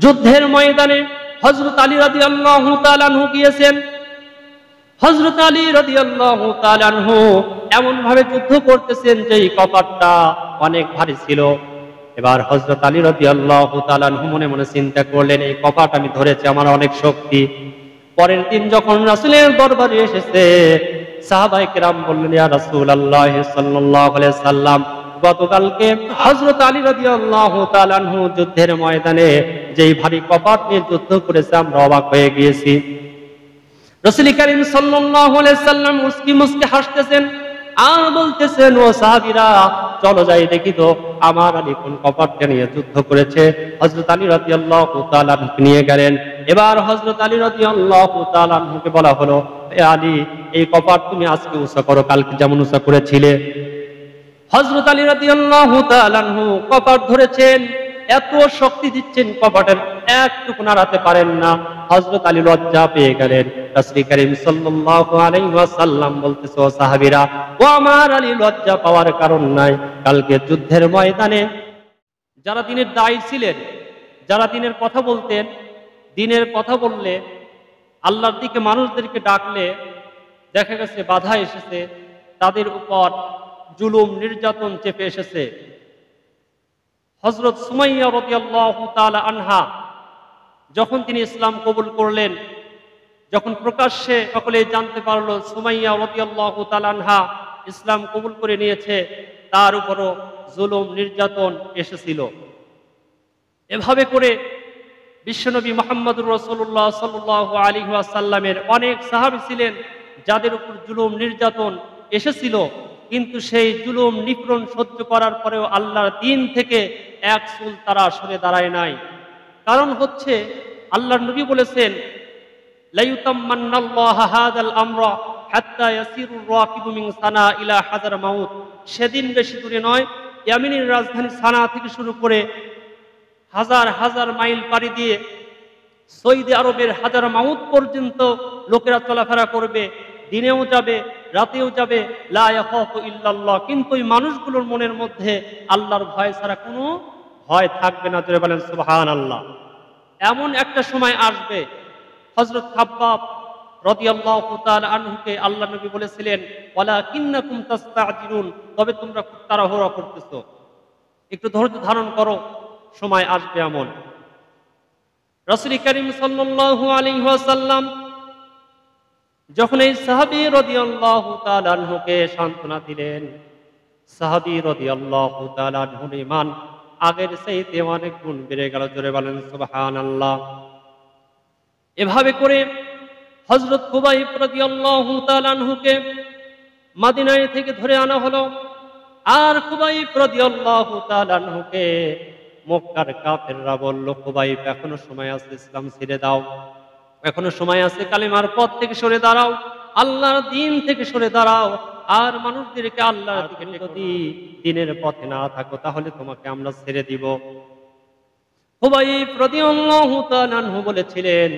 যুদ্ধের ময়দানে হযরত আলী রাদিয়াল্লাহু তাআলা আনহু গিয়েছেন। হযরত আলী রাদিয়াল্লাহু তাআলা আনহু এমন ভাবে যুদ্ধ করতেছেন যে এই কপাটটা অনেক ভারী ছিল। এবার হযরত আলী রাদিয়াল্লাহু তাআলা আনহু মনে মনে চিন্তা করলেন, এই কপাট আমি ধরেছি, আমার অনেক শক্তি। পরের দিন যখন রাসূলের দরবারে এসেছে, সাহাবায়ে কেরাম বললেন, ইয়া রাসূলুল্লাহ সাল্লাল্লাহু আলাইহি সাল্লাম, গতকালকে হযরত আলী রাদিয়াল্লাহু তাআলা আনহু যুদ্ধের ময়দানে যেই ভারী কপাট নিয়ে যুদ্ধ করেছে, আমরা অবাক হয়ে গিয়েছি। রাসূল করিম সাল্লাল্লাহু আলাইহি সাল্লাম মুস্কি মুস্কি হাসতেছেন আর বলতেছেন, ও সাহাবীরা, চলো যাই দেখি তো আমার আলী কোন কপাটটা নিয়ে যুদ্ধ করেছে। হযরত আলী রাদিয়াল্লাহু তাআলা আনহু নিয়ে গেলেন। এবার হযরত আলী রাদিয়াল্লাহু তাআলা আনহুকে বলা হলো, এ আলী, এই কপাট তুমি আজকে উঁচা করো, কালকে যেমন উঁচা করেছিলে। হযরত আলী রাদিয়াল্লাহু তাআলা আনহু কপাট ধরেছেন, এত শক্তি দিচ্ছেন, কপাটের একটুকু নাড়াতে পারেন না। হযরত আলী লজ্জা পেয়ে গেলেন। রাসূল করিম সাল্লাল্লাহু আলাইহি ওয়াসাল্লাম বলতেছে, ও সাহাবীরা, ও আমার আলী, লজ্জা পাওয়ার কারণ নাই। কালকে যুদ্ধের ময়দানে যারা দ্বীনের দায়ী ছিলেন, যারা দ্বীনের কথা বলতেন, দ্বীনের কথা বললে, আল্লাহর দিকে মানুষদেরকে ডাকলে দেখা গেছে বাধা এসেছে, তাদের উপর জুলুম নির্যাতন চেপে এসেছে। হযরত সুমাইয়া রাদিয়াল্লাহু তাআলা আনহা যখন তিনি ইসলাম কবুল করলেন, যখন প্রকাশ্যে সকলে জানতে পারলো সুমাইয়া রাদিয়াল্লাহু তাআলা আনহা ইসলাম কবুল করে নিয়েছে, তার উপরও জুলুম নির্যাতন এসেছিল। এভাবে করে বিশ্বনবী মুহাম্মদুর রাসূলুল্লাহ সাল্লাল্লাহু আলাইহি ওয়াসাল্লামের অনেক সাহাবী ছিলেন যাদের উপর জুলুম নির্যাতন এসেছিল, কিন্তু সেই জুলুম নিপীড়ন সহ্য করার পরেও আল্লাহর দ্বীন থেকে এক চুল তারা সরে দাঁড়ায় নাই। কারণ হচ্ছে, আল্লাহর নবী বলেছেন, লা ইউতাম্মান্নাল্লাহু হাযাল আমরা হাত্তা ইয়াসিরুর রাকিবু মিন সানা ইলা হাজার মাউত। সেদিন বেশি দূরে নয়, ইয়ামেনের রাজধানী সানা থেকে শুরু করে হাজার হাজার মাইল পাড়ি দিয়ে সৌদি আরবের হাজার মাউত পর্যন্ত লোকেরা চলাফেরা করবে, দিনেও যাবে, রাতেও যাবে, লা ইয়াখাফু ইল্লাল্লাহ। কিন্তু এই মানুষগুলোর মনের মধ্যে আল্লাহর ভয় ছাড়া কোনো ভয় থাকবে না। জোরে বলেন সুবহানাল্লাহ। এমন একটা সময় আসবে, হযরত খাব্বাব রাদিয়াল্লাহু তাআলা আনহুকে আল্লাহর নবী বলেছিলেন, ওয়ালাকিন্নাকুম তাস্তাজিলুন, তবে তোমরা খুব তাড়াহুড়া করতেছো, একটু ধৈর্য ধারণ করো, সময় আসবে এমন। রাসূল করিম সাল্লাল্লাহু আলাইহি ওয়াসাল্লাম যখন এই সাহাবী রাদিয়াল্লাহু তাআলা আনহুকে সান্ত্বনা দিলেন, সাহাবী রাদিয়াল্লাহু তাআলা আনহুর ঈমান আগের চাইতে অনেক গুণ বেড়ে গেল। জোরে বলেন সুবহানাল্লাহ। এভাবে করে হযরত খুবাইব রাদিয়াল্লাহু তাআলা আনহুকে মদিনায় থেকে ধরে আনা হলো, আর খুবাইব রাদিয়াল্লাহু তাআলা আনহুকে মক্কার কাফেররা বলল, খুবাইব, এখনো সময় আছে, ইসলাম ছেড়ে দাও, এখনো সময় আছে, কালিমার পথ থেকে সরে দাঁড়াও, আল্লাহর দ্বীন থেকে সরে দাঁড়াও, আর মানুষদেরকে আল্লাহর দিকে যদি দ্বীনের পথে না থাকো তাহলে তোমাকে আমরা ছেড়ে দিব। খুবাইব রাদিয়াল্লাহু তাআলা আনহু বলেছিলেন,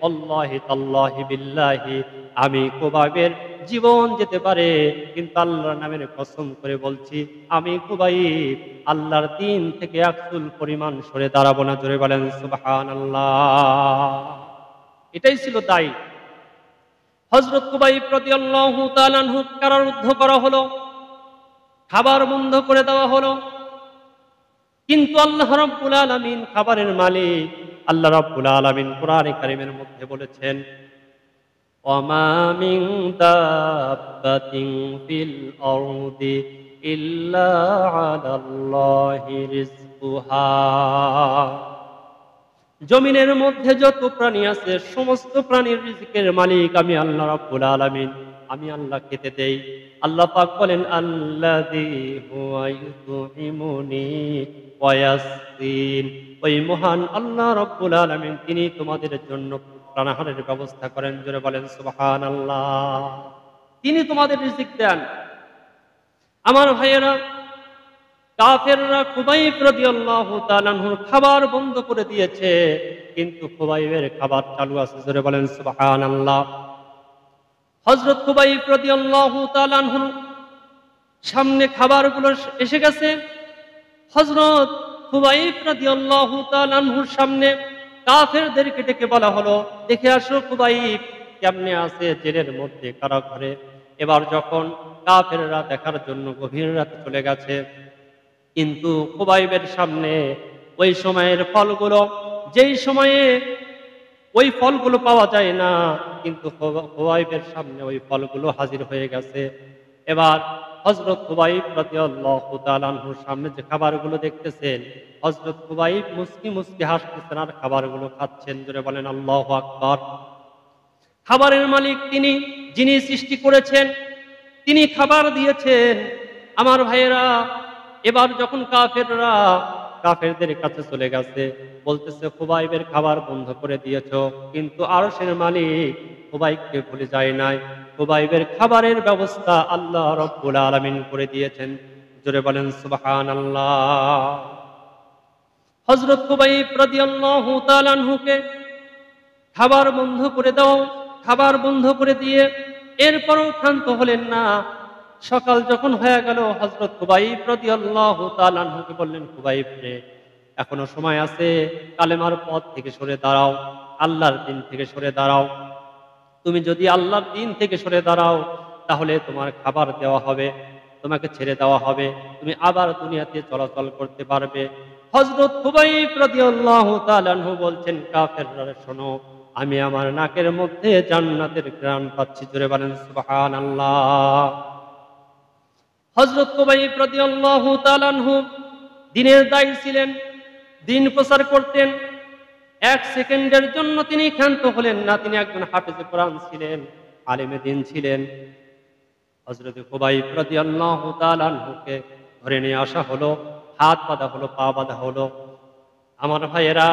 আল্লাহি তাল্লাহি বিল্লাহি, আমি খুবাইবের জীবন যেতে পারে, কিন্তু আল্লাহর নামের কসম করে বলছি, আমি খুবাইব আল্লাহর দ্বীন থেকে এক চুল পরিমাণ সরে দাঁড়াবো না। জোরে বলেন সুবহানাল্লাহ। এটাই ছিল দায়ী। হযরত খুবাইব রাদিয়াল্লাহু তাআলা আনহু কারারুদ্ধ করা হলো, খাবার বন্ধ করে দেওয়া হলো, কিন্তু আল্লাহ রাব্বুল আলামিন খাবারের মালিক। আল্লাহ রাব্বুল আলামিন কোরআনে কারীমের মধ্যে বলেছেন, ওয়ামা মিন দাব্বাতিন ফিল আরদি ইল্লা আলাল্লাহি রিজকুহা। জমিনের মধ্যে যত প্রাণী আছে সমস্ত প্রাণীর রিজিকের মালিক আমি আল্লাহ রাব্বুল আলামিন, আমি আল্লাহ খেতে দেই। আল্লাহ পাক বলেন, আল্লাযী হুয়া ইউতঈমুনি ওয়া ইয়াসকিন। ওই মহান আল্লাহ রাব্বুল আলামিন, তিনি তোমাদের জন্য প্রাণাহারের ব্যবস্থা করেন। জোরে বলেন সুবহানাল্লাহ। তিনি তোমাদের রিজিক দেন। আমার ভাইয়েরা, কাফেররা খুবাইব রাদিয়াল্লাহু তাআলা আনহুর খাবার বন্ধ করে দিয়েছে, কিন্তু খুবাইবের খাবার চালু আছে। জোরে বলেন সুবহানাল্লাহ। হযরত খুবাইব রাদিয়াল্লাহু তাআলা আনহুর সামনে খাবারগুলো এসে গেছে। হযরত খুবাইব রাদিয়াল্লাহু তাআলা আনহুর সামনে কাফেরদেরকে ডেকে বলা হলো, দেখে আসো খুবাইব কেমনে আছে জেলের মধ্যে কারাগারে। এবার যখন কাফেররা দেখার জন্য গভীর রাতে চলে গেছে, কিন্তু খুবাইবের সামনে ওই সময়ের ফলগুলো, যেই সময়ে ওই ফলগুলো পাওয়া যায় না, কিন্তু খুবাইবের সামনে ওই ফলগুলো হাজির হয়ে গেছে। এবার হযরত খুবাইব রাদিয়াল্লাহু তাআলা আনহুর সামনে যে খাবারগুলো দেখতেছেন, হযরত খুবাইব মুস্কি মুস্কি হাসতেছেন আর খাবারগুলো খাচ্ছেন। জোরে বলেন আল্লাহু আকবার। খাবারের মালিক তিনি, যিনি সৃষ্টি করেছেন, তিনি খাবার দিয়েছেন। আমার ভাইয়েরা, এবার যখন কাফেরদের কাছে চলে গেছে, বলতেছে খুবাইবের খাবার বন্ধ করে দিয়েছো, কিন্তু আরশের মালিক খুবাইবকে ভুলে যায় নাই। খুবাইবের খাবারের ব্যবস্থা আল্লাহ রাব্বুল আলামিন করে দিয়েছেন। জোরে বলেন সুবহানাল্লাহ। হযরত খুবাইব রাদিয়াল্লাহু তাআলা আনহুকে খাবার বন্ধ করে দাও, খাবার বন্ধ করে দিয়ে এরপরও ক্ষান্ত হলেন না। সকাল যখন হয়ে গেল, হযরত খুবাইব রাদিয়াল্লাহু তাআলা আনহুকে বললেন, খুবাইব রে, এখনো সময় আছে, কালেমার পথ থেকে সরে দাঁড়াও, আল্লাহর দিন থেকে সরে দাঁড়াও। তুমি যদি আল্লাহর দিন থেকে সরে দাঁড়াও, তাহলে তোমার খাবার দেওয়া হবে, তোমাকে ছেড়ে দেওয়া হবে, তুমি আবার দুনিয়াতে চলাচল করতে পারবে। হযরত খুবাইব রাদিয়াল্লাহু তাআলা আনহু বলছেন, কাফেররা শোনো, আমি আমার নাকের মধ্যে জান্নাতের ঘ্রাণ পাচ্ছি। জোরে বলেন সুবহানাল্লাহ। হযরত খুবাইব রাদিয়াল্লাহু তাআলা আনহু দ্বীনের দায়ী ছিলেন, দ্বীন প্রচার করতেন। এক সেকেন্ডের জন্য তিনি ক্ষান্ত হলেন না। তিনি একজন হাফেজে কোরআন ছিলেন, আলেমে দ্বীন ছিলেন। হযরত খুবাইব রাদিয়াল্লাহু তাআলা আনহুকে ধরে নিয়ে আসা হলো, হাত বাঁধা হলো, পা বাঁধা হলো। আমার ভাইয়েরা,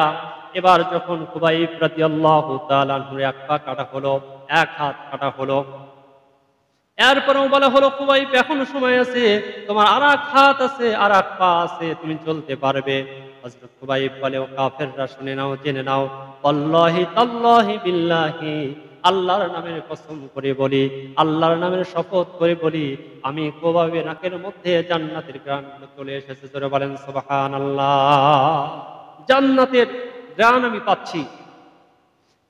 এবার যখন খুবাইব রাদিয়াল্লাহু তাআলা আনহুর এক পা কাটা হলো, এক হাত কাটা হলো, এরপরেও বলা হলো, খুবাইব এখনো সময় আছে, তোমার আর এক হাত আছে, আর এক পা আছে, তুমি চলতে পারবে। হযরত খুবাইব বলে, ও কাফেররা শুনে নাও, জেনে নাও, আল্লাহি তাল্লাহি বিল্লাহি, আল্লাহর নামের কসম করে বলি, আল্লাহর নামের শপথ করে বলি, আমি খুবাইবের নাকের মধ্যে জান্নাতের ঘ্রাণ চলে এসেছে। জোরে বলেন সুবহানাল্লাহ। জান্নাতের ঘ্রাণ আমি পাচ্ছি।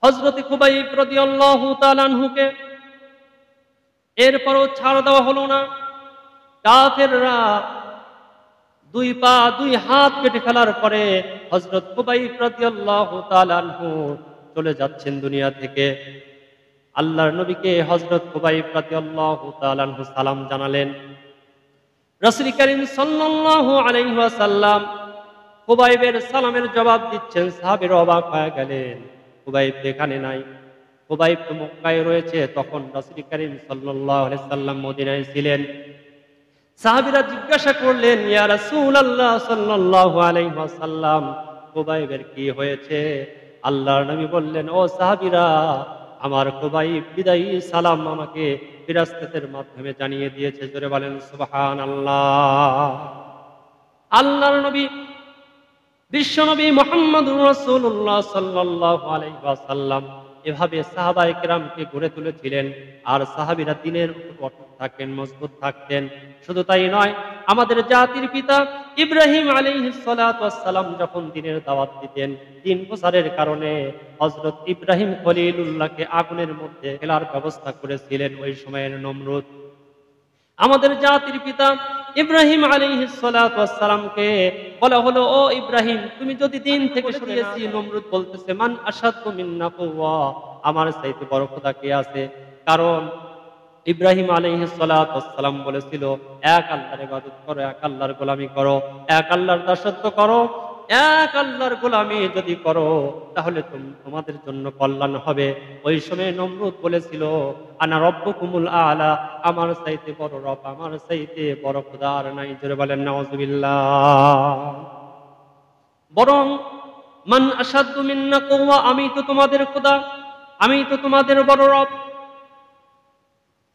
হযরত খুবাইব রাদিয়াল্লাহু তাআলা আনহুকে এরপরও ছাড় দেওয়া হলো না। কাফেররা দুই পা দুই হাত কেটে ফেলার পরে হযরত খুবাইব রাদিয়াল্লাহু তাআলা আনহু চলে যাচ্ছেন দুনিয়া থেকে। আল্লাহর নবীকে হযরত খুবাইব রাদিয়াল্লাহু তাআলা আনহু সালাম জানালেন। রাসূল করিম সাল্লাল্লাহু আলাইহি ওয়াসাল্লাম খুবাইবের সালামের জবাব দিচ্ছেন, সাহাবীরা অবাক হয়ে গেলেন, খুবাইব এখানে নাই, খুবাইব তো মক্কায় রয়েছে। তখন রাসূল করিম সাল্লাল্লাহু আলাইহি সাল্লাম মদিনায় ছিলেন। সাহাবীরা জিজ্ঞাসা করলেন, ইয়া রাসূলুল্লাহ সাল্লাল্লাহু আলাইহি ওয়াসাল্লাম, খুবাইবের কি হয়েছে? আল্লাহর নবী বললেন, ও সাহাবীরা, আমার খুবাইব বিদায়ী সালাম আমাকে ফেরেশতাদের মাধ্যমে জানিয়ে দিয়েছে। জোরে বলেন সুবহানাল্লাহ। আল্লাহর নবী, বিশ্বনবী মুহাম্মদুর রাসূলুল্লাহ সাল্লাল্লাহু আলাইহি ওয়াসাল্লাম এভাবে সাহাবায়ে কেরামকে গড়ে তুলেছিলেন। আর সাহাবীরা দ্বীনের উপর অটুট থাকতেন, মজবুত থাকতেন। শুধু তাই নয়, আমাদের জাতির পিতা ইব্রাহিম আলাইহিস সালাতু ওয়াস সালাম যখন দ্বীনের দাওয়াত দিতেন, দ্বীন প্রচারের কারণে হযরত ইব্রাহিম খলিলুল্লাহকে আগুনের মধ্যে ফেলার ব্যবস্থা করেছিলেন ওই সময়ের নমরুদ। আমাদের জাতির পিতা ইব্রাহিম আলাইহিস সালাতু ওয়াস সালামকে বলা হলো, ও ইব্রাহিম, তুমি যদি দ্বীন থেকে সরে গেছি, নমরুদ বলতেছে, মান আশাদ্দু মিন্না কুওয়া, আমার চাইতে বড় খোদা কে আছে? কারণ ইব্রাহিম আলাইহিস সালাতু ওয়াস সালাম বলেছিল, এক আল্লাহর ইবাদত করো, এক আল্লাহর গোলামি করো, এক আল্লাহর দাসত্ব করো, এক আল্লাহর গোলামি যদি করো তাহলে তোমাদের জন্য কল্যাণ হবে। ওই সময় নমরুদ বলেছিল, আনা রব্বুকুমুল আলা, আমার চাইতে বড় রব, আমার চাইতে বড় খোদা আর নাই। জোরে বলেন নাউযুবিল্লাহ। বরং মান আশাদ্দু মিন্না কুওয়া, আমি তো তোমাদের খোদা, আমি তো তোমাদের বড় রব।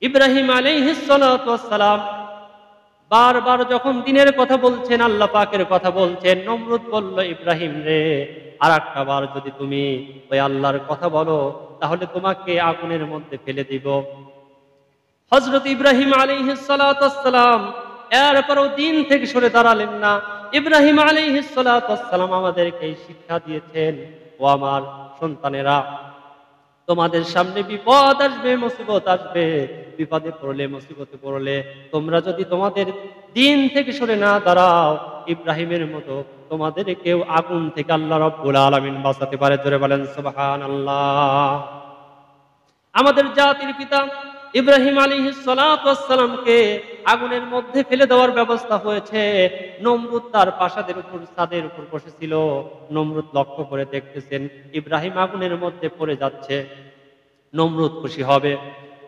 ইব্রাহিম আলাইহিস সালাতু ওয়াস সালাম বারবার যখন দ্বীনের কথা বলছেন, আল্লাহ পাকের কথা বলছেন, নমরুদ বলল, ইব্রাহিম রে, আর একটা বার যদি তুমি ওই আল্লাহর কথা বলো তাহলে তোমাকে আগুনের মধ্যে ফেলে দিব। হযরত ইব্রাহিম আলাইহিস সালাতু ওয়াস সালাম এরপরও দ্বীন থেকে সরে দাঁড়ালেন না। ইব্রাহিম আলাইহিস সালাতু ওয়াস সালাম আমাদেরকে শিক্ষা দিয়েছেন, ও আমার সন্তানেরা, তোমাদের সামনে বিপদ আসবে, মুসিবত আসবে, বিপদে পড়লে, মুসিবতে পড়লে তোমরা যদি তোমাদের দিন থেকে সরে না দাঁড়াও, ইব্রাহিমের মতো তোমাদের কেউ আগুন থেকে আল্লাহ রাব্বুল আলামিন বাঁচাতে পারে। জোরে বলেন সুবহানাল্লাহ। আমাদের জাতির পিতা ইব্রাহিম আলাইহিস সালাতু ওয়াস সালামকে আগুনের মধ্যে ফেলে দেওয়ার ব্যবস্থা হয়েছে। নমরুদ তার প্রাসাদের উপর, ছাদের উপর বসেছিল। নমরুদ লক্ষ্য করে দেখতেছেন ইব্রাহিম আগুনের মধ্যে পড়ে যাচ্ছে। নমরুদ খুশি হবে।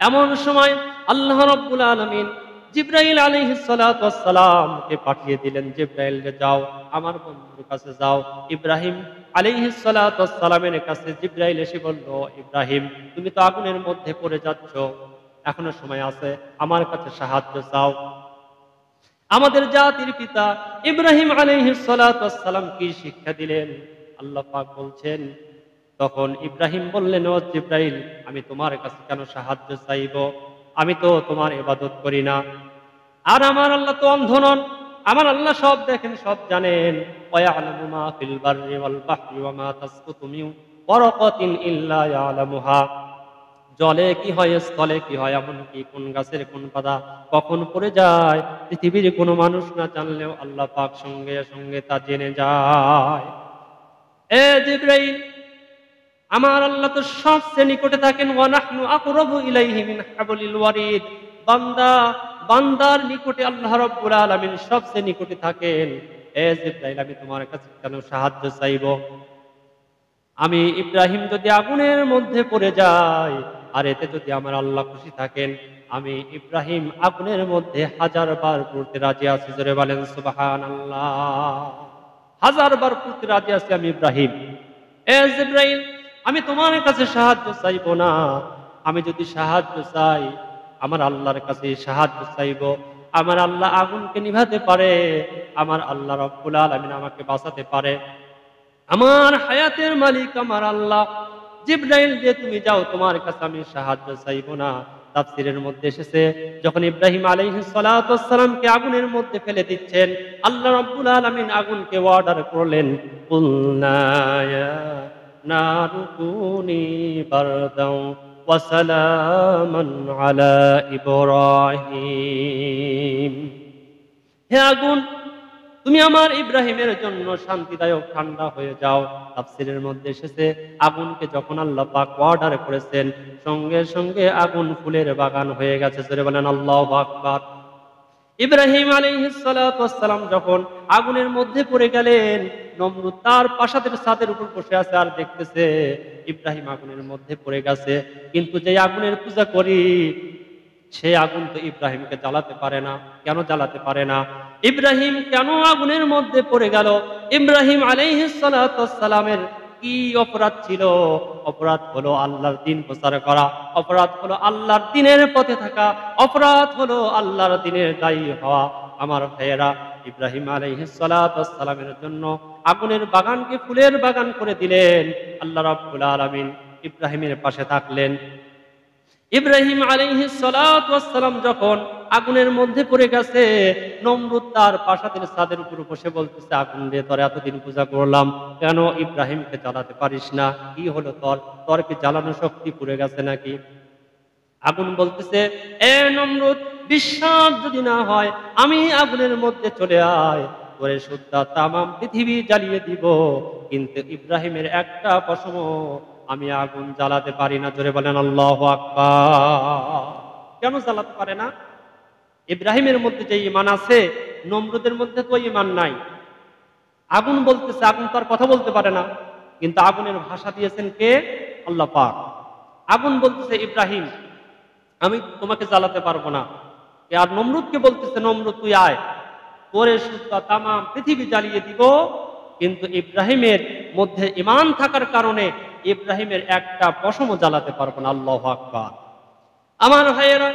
এমন সময় আল্লাহ রাব্বুল আলামিন জিবরাইল আলাইহিস সালাতু ওয়াস সালামকে পাঠিয়ে দিলেন, জিবরাইল রে যাও, আমার বন্ধুর কাছে যাও। ইব্রাহিম আলাইহিস সালাতু ওয়াস সালামের কাছে জিবরাইল এসে বলল, ইব্রাহিম তুমি তো আগুনের মধ্যে পড়ে যাচ্ছ, এখনো সময় আছে, আমার কাছে সাহায্য চাও। আমাদের জাতির পিতা ইব্রাহিম আলাইহিস সালাতু ওয়াস সালাম কি শিক্ষা দিলেন আল্লাহ পাক বলছেন, তখন ইব্রাহিম বললেন, ও জিবরাইল আমি তোমার কাছে কেন সাহায্য চাইব, আমি তো তোমার ইবাদত করি না, আর আমার আল্লাহ তো অন্ধ নন, আমার আল্লাহ সব দেখেন, সব জানেন। ওয়ায়ালামু মা ফিল বাররি ওয়াল বাহরি ওয়া মা তাসকুতু মিন ওয়ারাকাতিন ইল্লা ইয়ালামুহা, জলে কি হয়, স্থলে কি হয়, এমনকি কোন গাছের কোন পাতা কখন পড়ে যায়, পৃথিবীর কোনো মানুষ না জানলেও আল্লাহ পাক সঙ্গে সঙ্গে তা জেনে যায়। এ জিবরাইল, আমার আল্লাহ তো সবচেয়ে নিকটে থাকেন। ওয়া নাহনু আকরাবু ইলাইহি মিন হাবলিল ওয়ারিদ, বান্দা বান্দার নিকটে আল্লাহ রাব্বুল আলামিন সবচেয়ে নিকটে থাকেন। এ জিবরাইল আমি তোমার কাছে কেন সাহায্য চাইব, আমি ইব্রাহিম যদি আগুনের মধ্যে পড়ে যাই আর এতে যদি আমার আল্লাহ খুশি থাকেন, আমি ইব্রাহিম আগুনের মধ্যে 1000 বার পড়তে রাজি আছি। জোরে বলেন সুবহানাল্লাহ। 1000 বার পড়তে রাজি আছি আমি ইব্রাহিম। এ জিবরাইল আমি তোমার কাছে সাহায্য চাইব না, আমি যদি সাহায্য চাই আমার আল্লাহর কাছে সাহায্য চাইব। আমার আল্লাহ আগুনকে নিভাতে পারে, আমার আল্লাহ রাব্বুল আলামিন আমাকে বাঁচাতে পারে, আমার হায়াতের মালিক আমার আল্লাহ। জিবরাইল যে তুমি যাও, তোমার কাছে আমি সাহায্য চাইব না। তাফসীরের মধ্যে এসেছে যখন ইব্রাহিম আলাইহিস সালাতু ওয়াস সালামকে আগুনের মধ্যে ফেলে দিচ্ছেন, আল্লাহ রাব্বুল আলামিন আগুনকে অর্ডার করলেন, কুলনা ইয়া নারু কুনি বারদাও ওয়া সালামান আলা ইব্রাহিম, হে আগুন তুমি আমার ইব্রাহিমের জন্য শান্তিদায়ক ঠান্ডা হয়ে যাও। তাফসীরের মধ্যে এসেছে আগুনকে যখন আল্লাহ পাক অর্ডার করেছেন, সঙ্গে সঙ্গে আগুন ফুলের বাগান হয়ে গেছে। জোরে বলেন আল্লাহু আকবার। ইব্রাহিম আলাইহিস সালাতু ওয়াস সালাম যখন আগুনের মধ্যে পড়ে গেলেন, নমরুদ তার প্রাসাদের ছাদের উপর বসে আছে আর দেখতেছে ইব্রাহিম আগুনের মধ্যে পড়ে গেছে। কিন্তু যে আগুনের পূজা করি সে আগুন তো ইব্রাহিমকে জ্বালাতে পারে না। কেন জ্বালাতে পারে না? ইব্রাহিম কেন আগুনের মধ্যে পড়ে গেল? ইব্রাহিম আলাইহিস সালাতু ওয়াস সালামের কি অপরাধ ছিল? অপরাধ হলো আল্লাহর দ্বীন প্রচার করা, অপরাধ হলো আল্লাহর দ্বীনের পথে থাকা, অপরাধ হলো আল্লাহর দ্বীনের দায়ী হওয়া। আমার ভাইয়েরা, ইব্রাহিম আলাইহিস সালাতু ওয়াস সালামের জন্য আগুনের বাগানকে ফুলের বাগান করে দিলেন। আল্লাহ রাব্বুল আলামিন ইব্রাহিমের পাশে থাকলেন। ইব্রাহিম আলাইহিস সালাতু ওয়াস সালাম যখন আগুনের মধ্যে পড়ে গেছে, নমরুদ তার প্রাসাদের ছাদের উপর বসে বলতেছে, আগুন রে তোর এতদিন পূজা করলাম, কেন ইব্রাহিমকে জ্বালাতে পারিস না? কি হলো তোর? তোর কি জ্বালানো শক্তি পুড়ে গেছে নাকি? আগুন বলতেছে, এ নমরুদ, বিশ্বাস যদি না হয় আমি আগুনের মধ্যে চলে আয়, তোরে শুদ্ধা তামাম পৃথিবী জ্বালিয়ে দিব, কিন্তু ইব্রাহিমের একটা পশম আমি আগুন জ্বালাতে পারি না। জোরে বলেন আল্লাহু আকবার। কেন জ্বালাতে পারে না? ইব্রাহিমের মধ্যে যে ঈমান আছে, নমরুদের মধ্যে তো ঈমান নাই। আগুন বলতেছে, আগুন তার কথা বলতে পারে না, কিন্তু আগুনের ভাষা দিয়েছেন কে? আল্লাহ পাক। আগুন বলতেছে, ইব্রাহিম আমি তোমাকে জ্বালাতে পারবো না। আর নমরুদকে বলতেছে, নমরুদ তুই আয়, তোরে শুদ্ধ তামাম পৃথিবী জ্বালিয়ে দিব, কিন্তু ইব্রাহিমের মধ্যে ঈমান থাকার কারণে ইব্রাহিমের একটা পশমও জ্বালাতে পারবো না। আল্লাহু আকবার। আমার ভাইয়েরা,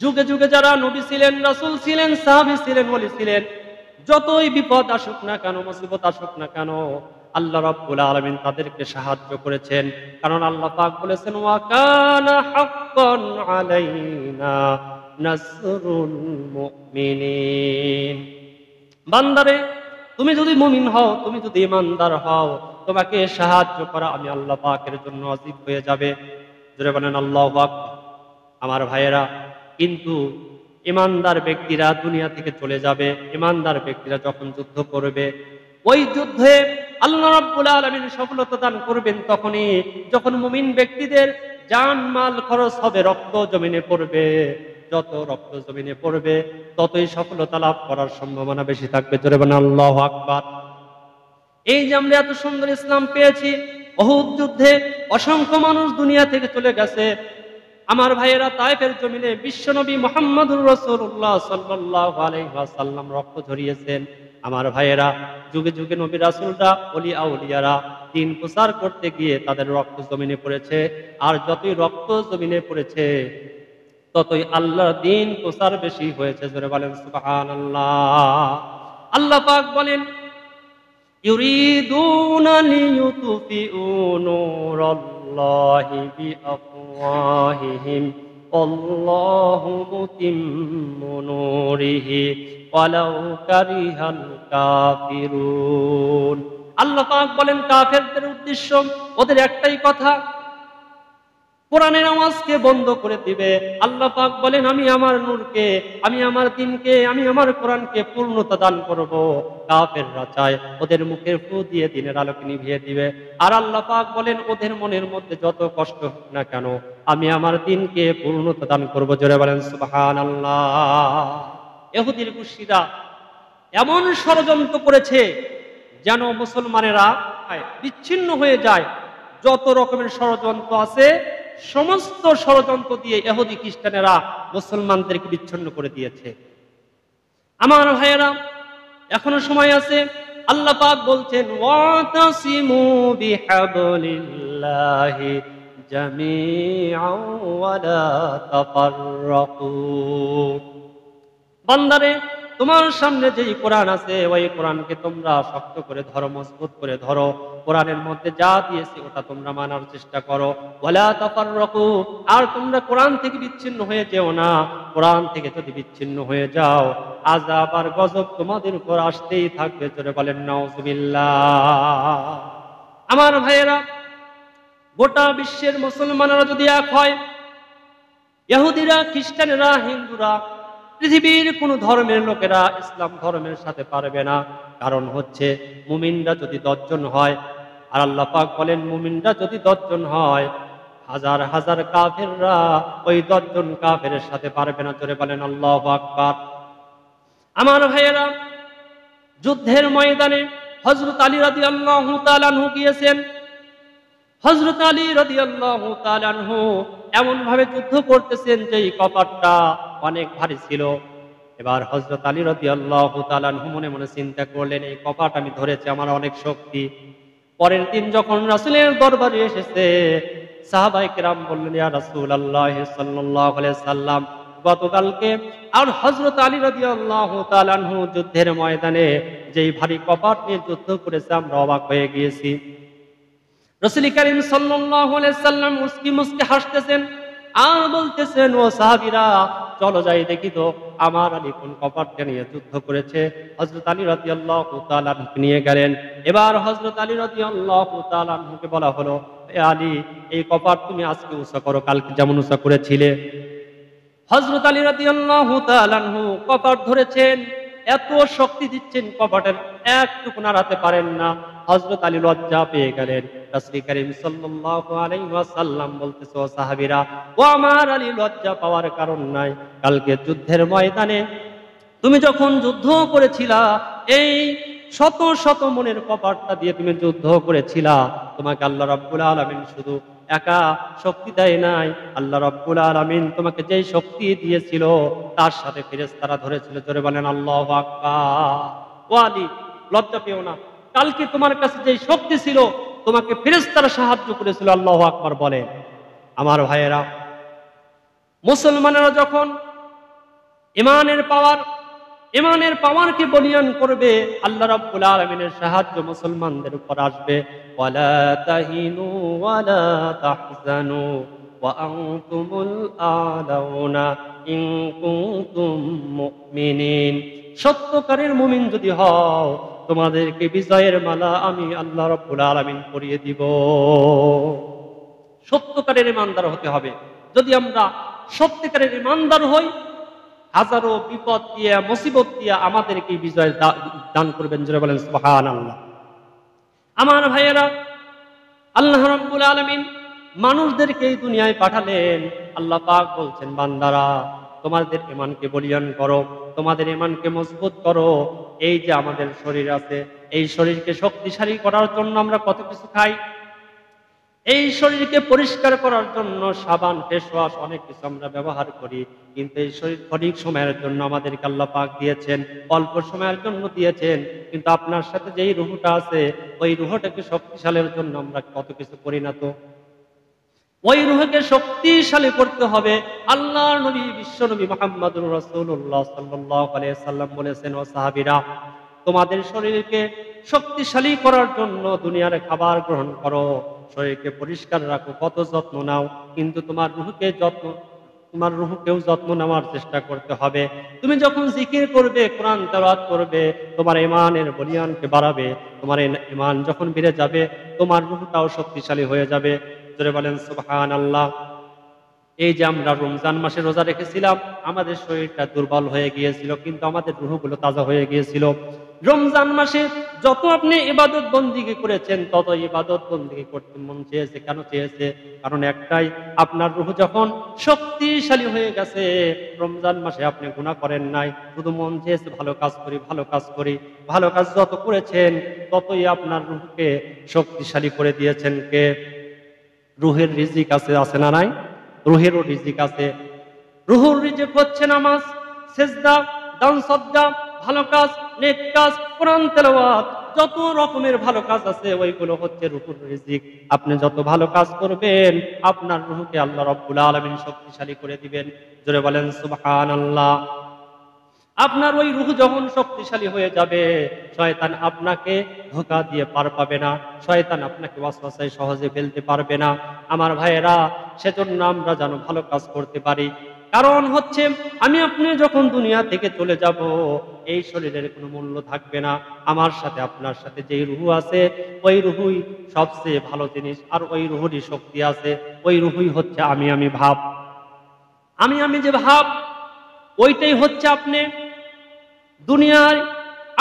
যুগে যুগে যারা নবী ছিলেন, রাসূল ছিলেন, সাহাবী ছিলেন, ওলি ছিলেন, যতই বিপদ আসুক না কেন, মুসিবত আসুক না কেন, আল্লাহ রাব্বুল আলামিন তাদেরকে সাহায্য করেছেন। কারণ আল্লাহ পাক বলেছেন, ওয়া কানা হাক্কান আলাইনা নাসরুল মুমিনিন। বান্দারে, তুমি যদি মুমিন হও, তুমি যদি ঈমানদার হও, তোমাকে সাহায্য করা আমি আল্লাহ পাকের জন্য ওয়াজিব হয়ে যাবে। জোরে বলেন আল্লাহু আকবার। আমার ভাইয়েরা, কিন্তু ইমানদার ব্যক্তিরা দুনিয়া থেকে চলে যাবে। ইমানদার ব্যক্তিরা যখন যুদ্ধ করবে, ওই যুদ্ধে আল্লাহ রাব্বুল আলামিন সফলতা দান করবেন তখনই যখন মুমিন ব্যক্তিদের জান মাল খরচ হবে, রক্ত জমিনে পড়বে। যত রক্ত জমিনে পড়বে ততই সফলতা লাভ করার সম্ভাবনা বেশি থাকবে। জোরে বলেন আল্লাহু আকবার। এই যে আমরা এত সুন্দর ইসলাম পেয়েছি, উহুদ যুদ্ধে অসংখ্য মানুষ দুনিয়া থেকে চলে গেছে। আমার ভাইয়েরা, তায়েফের জমিনে বিশ্বনবী মুহাম্মদুর রাসূলুল্লাহ সাল্লাল্লাহু আলাইহি ওয়াসাল্লাম রক্ত ঝরিয়েছেন। আমার ভাইয়েরা, যুগে যুগে নবী রাসূলরা, ওলি আউলিয়ারা দ্বীন প্রচার করতে গিয়ে তাদের রক্ত জমিনে পড়েছে। আর যতই রক্ত জমিনে পড়েছে ততই আল্লাহর দ্বীন প্রচার বেশি হয়েছে। জোরে বলেন সুবহানাল্লাহ। আল্লাহ পাক বলেন, ইউরিদুনা লিইউতফিউ নূরাল্লাহি বিআফওয়াহিহিম আল্লাহু মুতিম্মু নূরিহি ওয়ালাউ কারিহাল কাফিরুন। আল্লাহ পাক বলেন, কাফেরদের উদ্দেশ্য, ওদের একটাই কথা, কোরআনের আওয়াজকে বন্ধ করে দিবে। আল্লাহ পাক বলেন, আমি আমার নূরকে, আমি আমার দ্বীনকে, আমি আমার কোরআনকে পূর্ণতা দান করব। কাফেররা চায় ওদের মুখের ফু দিয়ে দ্বীনের আলোকে নিভিয়ে দিবে। আর আল্লাহ পাক বলেন, ওদের মনের মধ্যে যত কষ্ট হোক না কেন, আমি আমার দ্বীনকে পূর্ণতা দান করব। জোরে বলেন সুবহানাল্লাহ। ইহুদির মুশরিকরা এমন ষড়যন্ত্র করেছে যেন মুসলমানেরা বিচ্ছিন্ন হয়ে যায়। যত রকমের ষড়যন্ত্র আছে সমস্ত ষড়যন্ত্র দিয়ে ইহুদি খ্রিস্টানেরা মুসলমানদেরকে বিচ্ছিন্ন করে দিয়েছে। আমার ভাইয়েরা, এখনো সময় আছে। আল্লাহ পাক বলছেন, ওয়াতাসিমু বিহাবলিল্লাহি জামিআন ওয়া লা তাফাররাকু। বান্দারে, তোমার সামনে যেই কোরআন আছে ওই কোরআনকে তোমরা শক্ত করে ধরো, মজবুত করে ধরো। কোরআনের মধ্যে যা দিয়েছে ওটা তোমরা মানার চেষ্টা করো। ওয়ালা তাফাররাকু, আর তোমরা কোরআন থেকে বিচ্ছিন্ন হয়ে যেও না। কোরআন থেকে যদি বিচ্ছিন্ন হয়ে যাও, আযাব আর গজব তোমাদের উপর আসতেই থাকবে। জোরে বলেন নাউযুবিল্লাহ। আমার ভাইয়েরা, গোটা বিশ্বের মুসলমানরা যদি এক হয়, ইহুদিরা, খ্রিস্টানেরা, হিন্দুরা, পৃথিবীর কোন ধর্মের লোকেরা ইসলাম ধর্মের সাথে পারবে না। কারণ হচ্ছে, মুমিনরা যদি 10 জন হয়, আর আল্লাহ পাক বলেন মুমিনরা যদি 10 জন হয়, হাজার হাজার কাফেররা ওই 10 জন কাফেরের সাথে পারবে না। জোরে বলেন আল্লাহু আকবার। আমার ভাইয়েরা, যুদ্ধের ময়দানে হযরত আলী রাদিয়াল্লাহু তাআলা আনহু গিয়েছেন। হযরত আলী রাদিয়াল্লাহু তাআলা আনহু এমন ভাবে যুদ্ধ করতেছেন যে এই কপাটটা অনেক ভারী ছিল। এবার হযরত আলী রাদিয়াল্লাহু তাআলা আনহু মনে মনে চিন্তা করলেন, এই কপাট আমি ধরেছি, আমার অনেক শক্তি। পরের দিন যখন রাসূলের দরবারে এসেছে, সাহাবায়ে কেরাম বললেন, ইয়া রাসূলুল্লাহ সাল্লাল্লাহু আলাইহি সাল্লাম, গতকালকে আর হযরত আলী রাদিয়াল্লাহু তাআলা আনহু যুদ্ধের ময়দানে যেই ভারী কপাট নিয়ে যুদ্ধ করেছে, আমরা অবাক হয়ে গিয়েছি। রাসূল করিম সাল্লাল্লাহু আলাইহি সাল্লাম মুস্কি মুস্কি হাসতেছেন আর বলতেছেন, ও সাহাবীরা, চলো যাই দেখি তো আমার আলী কোন কপাটটা নিয়ে যুদ্ধ করেছে। হযরত আলী রাদিয়াল্লাহু তাআলা আনহুকে নিয়ে গেলেন। এবার হযরত আলী রাদিয়াল্লাহু তাআলা আনহুকে বলা হলো, এ আলী, এই কপাট তুমি আজকে উঁচা করো, কালকে যেমন উঁচা করেছিলে। হযরত আলী রাদিয়াল্লাহু তাআলা আনহু কপাট ধরেছেন, এত শক্তি দিচ্ছেন, কপাটের একটুকু নাড়াতে পারেন না। হযরত আলী লজ্জা পেয়ে গেলেন। রাসূল করিম সাল্লাল্লাহু আলাইহি ওয়াসাল্লাম বলতেছে, ও সাহাবীরা, ও আমার আলী, লজ্জা পাওয়ার কারণ নাই। কালকে যুদ্ধের ময়দানে তুমি যখন যুদ্ধ করেছিলা, এই শত শত মনের কপাটটা দিয়ে তুমি যুদ্ধ করেছিলা। তোমাকে আল্লাহ রাব্বুল আলামিন শুধু একা শক্তি দেয় নাই, আল্লাহ রাব্বুল আলামিন তোমাকে যেই শক্তি দিয়েছিল তার সাথে ফেরেশতারা ধরেছিল। জোরে বলেন আল্লাহু আকবার। ও আলী, লজ্জা পেও না, কালকে তোমার কাছে যেই শক্তি ছিল তোমাকে ফেরেশতারা সাহায্য করেছিল। আল্লাহু আকবার বলে। আমার ভাইয়েরা, মুসলমানেরা যখন ইমানের পাওয়ারকে বলিয়ান করবে, আল্লাহ রাব্বুল আলামিনের সাহায্য মুসলমানদের উপর আসবে। ওয়ালা তাহিনু ওয়ালা তাহজানু ওয়া আনতুমুল আলাউনা ইন কুনতুম মুমিনিন। সত্যকারের মুমিন যদি হও, তোমাদেরকে বিজয়ের মালা আমি আল্লাহ রাব্বুল আলামিন পরিয়ে দিব। সত্যকারের ইমানদার হতে হবে। যদি আমরা সত্যিকারের ইমানদার হই, হাজারো বিপদ দিয়ে মুসিবত দিয়ে আমাদেরকে বিজয় দান করবেন। জোরে বলেন সুবহানাল্লাহ। আমার ভাইয়েরা, আল্লাহ রাব্বুল আলামিন মানুষদেরকে এই দুনিয়ায় পাঠালেন। আল্লাহ পাক বলছেন, বান্দারা তোমাদের ঈমানকে বলিয়ান করো, তোমাদের ঈমানকে মজবুত করো। এই যে আমাদের শরীর আছে, এই শরীরকে শক্তিশালী করার জন্য আমরা কত কিছু খাই। এই শরীরকে পরিষ্কার করার জন্য সাবান, ফেস ওয়াশ অনেক কিছু আমরা ব্যবহার করি। কিন্তু এই শরীর ক্ষণিক সময়ের জন্য আমাদেরকে আল্লাহ পাক দিয়েছেন, অল্প সময়ের জন্য দিয়েছেন। কিন্তু আপনার সাথে যেই রুহটা আছে, ওই রুহটাকে শক্তিশালীর জন্য আমরা কত কিছু করি না। তো ওই রুহকে শক্তিশালী করতে হবে। আল্লাহর নবী বিশ্ব নবী মুহাম্মদুর রাসূলুল্লাহ সাল্লাল্লাহু আলাইহি সাল্লাম বলেছেন, ও সাহাবীরা, তোমাদের শরীরকে শক্তিশালী করার জন্য দুনিয়ার খাবার গ্রহণ করো, শরীরকে পরিষ্কার রাখো, কত যত্ন নাও, কিন্তু তোমার রুহকেও যত্ন নেওয়ার চেষ্টা করতে হবে। তুমি যখন জিকির করবে, কোরআন তেলাওয়াত করবে, তোমার ঈমানের বলিয়ানকে বাড়াবে। তোমার ঈমান যখন বেড়ে যাবে, তোমার রুহটাও শক্তিশালী হয়ে যাবে। জোরে বলেন সুবহানাল্লাহ। এই যে আমরা রমজান মাসে রোজা রেখেছিলাম, আমাদের শরীরটা দুর্বল হয়ে গিয়েছিল, কিন্তু আমাদের রুহগুলো তাজা হয়ে গিয়েছিল। রমজান মাসে যত আপনি ইবাদত বন্দিগি করেছেন, তত ইবাদত বন্দিগি করতে মন চেয়েছে। কেন চেয়েছে? কারণ একটাই, আপনার রুহ যখন শক্তিশালী হয়ে গেছে, রমজান মাসে আপনি গুনাহ করেন নাই, শুধু মন চেয়েছে ভালো কাজ করি, ভালো কাজ করি। ভালো কাজ যত করেছেন, ততই আপনার রুহকে শক্তিশালী করে দিয়েছেন কে? রুহের রিজিক আছে না নাই? রুহেরও রিজিক আছে। রুহুর রিজিক হচ্ছে নামাজ, সেজদা, দান সদকা, ভালো কাজ, নেক কাজ, কোরআন তেলাওয়াত, যত রকমের ভালো কাজ আছে ওইগুলো হচ্ছে রুহুর রিজিক। আপনি যত ভালো কাজ করবেন, আপনার রুহকে আল্লাহ রাব্বুল আলামিন শক্তিশালী করে দিবেন। জোরে বলেন সুবহানাল্লাহ। আপনার ওই রুহ যখন শক্তিশালী হয়ে যাবে, শয়তান আপনাকে ধোঁকা দিয়ে পার পাবে না, শয়তান আপনাকে ওয়াসওয়াসায় সহজে ফেলতে পারবে না। আমার ভাইয়েরা, সেজন্য আমরা যেন ভালো কাজ করতে পারি। কারণ হচ্ছে, আমি আপনি যখন দুনিয়া থেকে চলে যাব, এই শরীরের কোনো মূল্য থাকবে না। আমার সাথে আপনার সাথে যেই রুহ আছে, ওই রুহুই সবচেয়ে ভালো জিনিস। আর ওই রুহুরই শক্তি আছে। ওই রুহুই হচ্ছে আমি ভাব। আমি যে ভাব, ওইটাই হচ্ছে আপনি দুনিয়ায়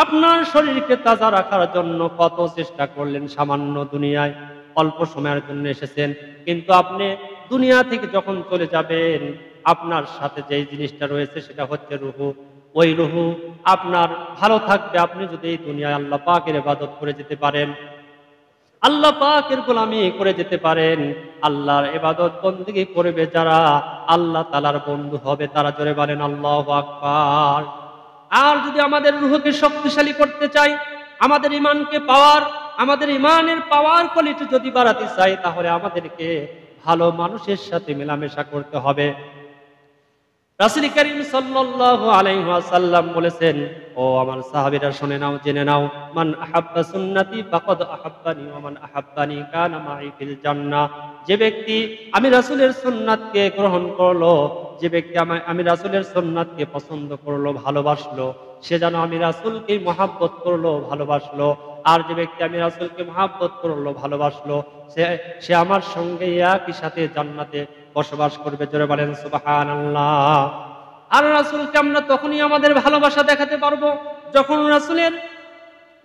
আপনার শরীরকে তাজা রাখার জন্য কত চেষ্টা করলেন। সামান্য দুনিয়ায় অল্প সময়ের জন্য এসেছেন, কিন্তু আপনি দুনিয়া থেকে যখন চলে যাবেন, আপনার সাথে যেই জিনিসটা রয়েছে সেটা হচ্ছে রুহু। ওই রুহু আপনার ভালো থাকবে আপনি যদি এই দুনিয়ায় আল্লাহ পাকের ইবাদত করে যেতে পারেন, আল্লাহ পাকের গোলামি করে যেতে পারেন। আল্লাহর ইবাদত বন্দেগী করবে যারা, আল্লাহ তাআলার বন্ধু হবে তারা। জোরে বলেন আল্লাহু আকবার। আর যদি আমাদের রুহকে শক্তিশালী করতে চাই, আমাদের আমাদের ঈমানের পাওয়ার কোয়ালিটি যদি বাড়াতে চাই, তাহলে আমাদেরকে ভালো মানুষের সাথে মেলামেশা করতে হবে। রাসূল করিম সাল্লাল্লাহু আলাইহি ওয়াসাল্লাম বলেছেন, ও আমার সাহাবীরা শুনে নাও, জেনে নাও, মান আহাব্বা সুন্নতি ফাকাদ আহাব্বানি ওয়া মান আহাব্বানি কানা মাই ফিল জান্নাহ। যে ব্যক্তি আমি রাসূলের সুন্নাতকে গ্রহণ করলো, যে ব্যক্তি আমি রাসূলের সুন্নাতকে পছন্দ করলো, ভালোবাসলো, সে যেন আমি রাসূলকে মহব্বত করলো, ভালোবাসলো। আর যে ব্যক্তি আমি রাসূলকে মহব্বত করলো, ভালোবাসলো, সে আমার সঙ্গে একই সাথে জান্নাতে বসবাস করবে। জোরে বলেন সুবহানাল্লাহ। আর রাসূলকে আমরা তখনই আমাদের ভালোবাসা দেখাতে পারবো, যখন রাসূলের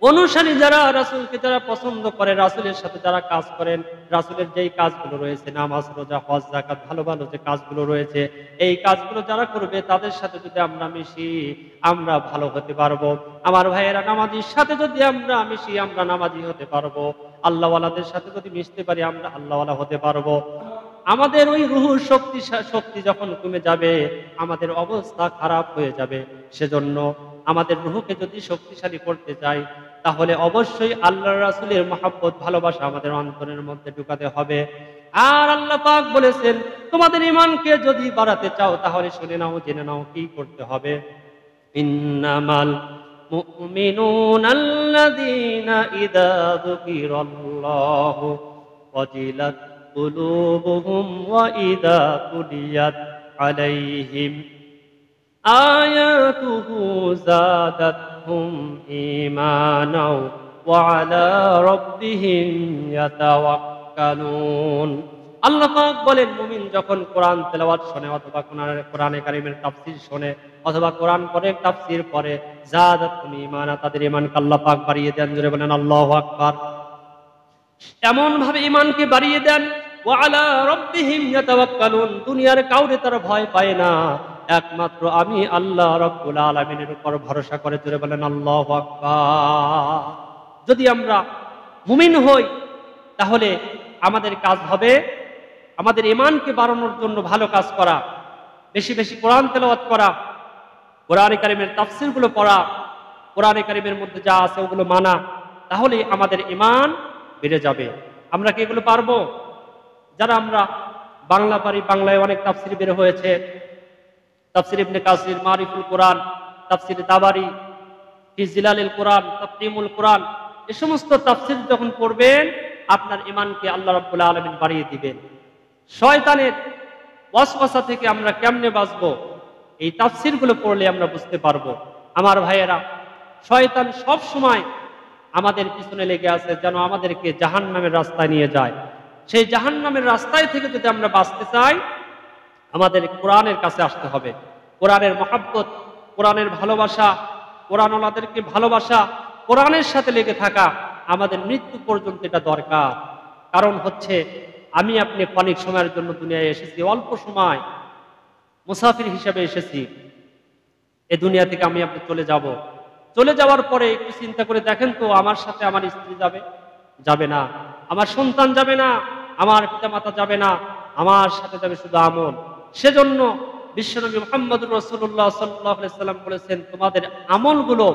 অনুসারী যারা, রাসূলকে যারা পছন্দ করে, রাসূলের সাথে যারা কাজ করেন, রাসূলের যেই কাজগুলো রয়েছে, নামাজ, রোজা, হজ, যাকাত, ভালো ভালো যে কাজগুলো রয়েছে, এই কাজগুলো যারা করবে তাদের সাথে যদি আমরা মিশি, আমরা ভালো হতে পারবো। আমার ভাইয়েরা, নামাজির সাথে যদি আমরা মিশি, আমরা নামাজি হতে পারবো। আল্লাহওয়ালাদের সাথে যদি মিশতে পারি, আমরা আল্লাহওয়ালা হতে পারবো। আমাদের ওই রুহুর শক্তি যখন কমে যাবে, আমাদের অবস্থা খারাপ হয়ে যাবে। সেজন্য আমাদের রুহকে যদি শক্তিশালী করতে চাই, তাহলে অবশ্যই আল্লাহ রাসূলের মহব্বত, ভালোবাসা আমাদের অন্তরের মধ্যে ঢুকাতে হবে। আর আল্লাহ পাক বলেছেন, তোমাদের ঈমানকে যদি বাড়াতে চাও, তাহলে শুনে নাও, জেনে নাও কি করতে হবে। ইন্নামাল মুমিনুনা আল্লাযীনা ইযা যুকিরাল্লাহু ওয়াজিলাত কুলুবুহুম ওয়া ইযা তুলিয়াত আলাইহিম আয়াতুহু যাদাত زادتهم إيمانا وعلى ربهم يتوكلون আল্লাহ পাক বলেন মুমিন যখন কোরআন তেলাওয়াত শোনে অথবা কোরআনে কারীমের তাফসীর শোনে অথবা কোরআন পড়ে তাফসীর পড়ে জাদাতুহুম ঈমানা তাদের ঈমানকে আল্লাহ পাক বাড়িয়ে দেন। জোরে বলেন আল্লাহু আকবার। এমন ভাবে ঈমানকে বাড়িয়ে দেন ওয়া আলা রাব্বিহিম ইয়াতাওয়াক্কালুন, দুনিয়ার কাউরে তারা ভয় পায় না, একমাত্র আমি আল্লাহ রাব্বুল আলামিনের উপর ভরসা করে। জোরে বলেন আল্লাহু আকবার। যদি আমরা মুমিন হই তাহলে আমাদের কাজ হবে আমাদের ঈমানকে বাড়ানোর জন্য ভালো কাজ করা, বেশি বেশি কোরআন তেলাওয়াত করা, কোরআনে কারীমের তাফসীরগুলো পড়া, কোরআনে কারীমের মধ্যে যা আছে ওগুলো মানা, তাহলে আমাদের ঈমান বেড়ে যাবে। আমরা কি এগুলো পারবো? যারা আমরা বাংলা পারি, বাংলায় অনেক তাফসীর বের হয়েছে, তাফসীর ইবনে কাসির, মারিফুল কোরআন, তাফসীর তাবারি, ফি জিলালিল কোরআন, তাফসীরুল কোরআন, এই সমস্ত তাফসীর যখন পড়বেন আপনার ঈমানকে আল্লাহ রাব্বুল আলামিন বাড়িয়ে দিবেন। শয়তানের ওয়াসওয়াসা থেকে আমরা কেমনে বাঁচবো এই তাফসীরগুলো পড়লে আমরা বুঝতে পারবো। আমার ভাইয়েরা, শয়তান সব সময় আমাদের পিছনে লেগে আছে যেন আমাদেরকে জাহান্নামের রাস্তায় নিয়ে যায়। সেই জাহান্নামের রাস্তায় থেকে যদি আমরা বাঁচতে চাই আমাদের কোরআনের কাছে আসতে হবে। কোরআনের মহব্বত, কোরআনের ভালোবাসা, কোরআনওয়ালাদেরকে ভালোবাসা, কোরআনের সাথে লেগে থাকা আমাদের মৃত্যু পর্যন্ত এটা দরকার। কারণ হচ্ছে আমি আপনি অনেক সময়ের জন্য দুনিয়ায় এসেছি, অল্প সময় মুসাফির হিসেবে এসেছি। এই দুনিয়া থেকে আমি আপনি চলে যাব। চলে যাওয়ার পরে একটু চিন্তা করে দেখেন তো, আমার সাথে আমার স্ত্রী যাবে? যাবে না। আমার সন্তান যাবে না, আমার পিতামাতা যাবে না, আমার সাথে যাবে শুধু আমল। সেজন্য বিশ্বনবী মুহাম্মদুর রাসূলুল্লাহ সাল্লাল্লাহু আলাইহি সাল্লাম বলেছেন, তোমাদের আমলগুলো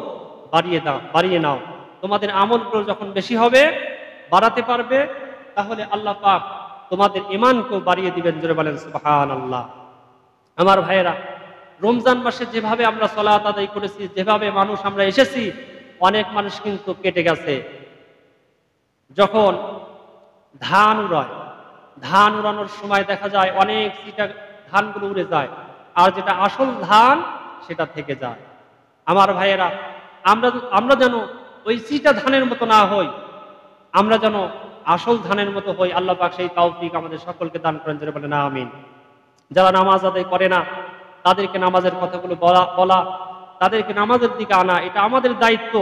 বাড়িয়ে নাও। তোমাদের আমলগুলো যখন বেশি হবে, বাড়াতে পারবে, তাহলে আল্লাহ পাক তোমাদের ঈমানকেও বাড়িয়ে দিবেন। জোরে বলেন সুবহানাল্লাহ। আমার ভাইয়েরা, রমজান মাসে যেভাবে আমরা সালাত আদায় করেছি, যেভাবে মানুষ আমরা এসেছি, অনেক মানুষ কিন্তু কেটে গেছে। যখন ধান উড়ায়, ধান উড়ানোর সময় দেখা যায় অনেক চিটা ধানগুলো উড়ে যায়, আর যেটা আসল ধান সেটা থেকে যায়। আমার ভাইয়েরা, আমরা যেন ওই চিটা ধানের মতো না হই, আমরা যেন আসল ধানের মতো হই। আল্লাহ পাক সেই তৌফিক আমাদের সকলকে দান করেন। যারা বলেন আমিন। যারা নামাজ আদায় করে না তাদেরকে নামাজের কথাগুলো বলা, তাদেরকে নামাজের দিকে আনা, এটা আমাদের দায়িত্ব।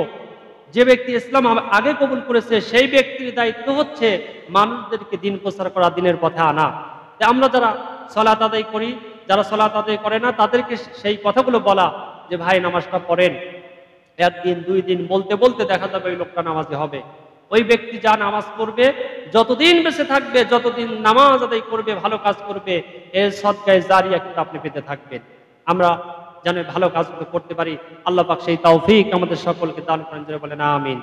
যে ব্যক্তি ইসলাম আগে কবুল করেছে সেই ব্যক্তির দায়িত্ব হচ্ছে মানুষদেরকে দিন প্রচার করা, দিনের পথে আনা। আমরা যারা সালাত আদায় করি, যারা সালাত আদায় করে না তাদেরকে সেই কথাগুলো বলা যে ভাই নামাজটা পড়েন। একদিন দুই দিন বলতে বলতে দেখা যাবে ওই লোকটা নামাজি হবে। ওই ব্যক্তি যা নামাজ পড়বে, যতদিন বেঁচে থাকবে, যতদিন নামাজ আদায় করবে, ভালো কাজ করবে, এর সদকায়ে জারিয়া কিন্তু আপনি পেতে থাকবেন। আমরা যেন ভালো কাজগুলো করতে পারি। আল্লাহ পাক সেই তৌফিক আমাদের সকলকে দান করেন। যারা বলেন আমিন।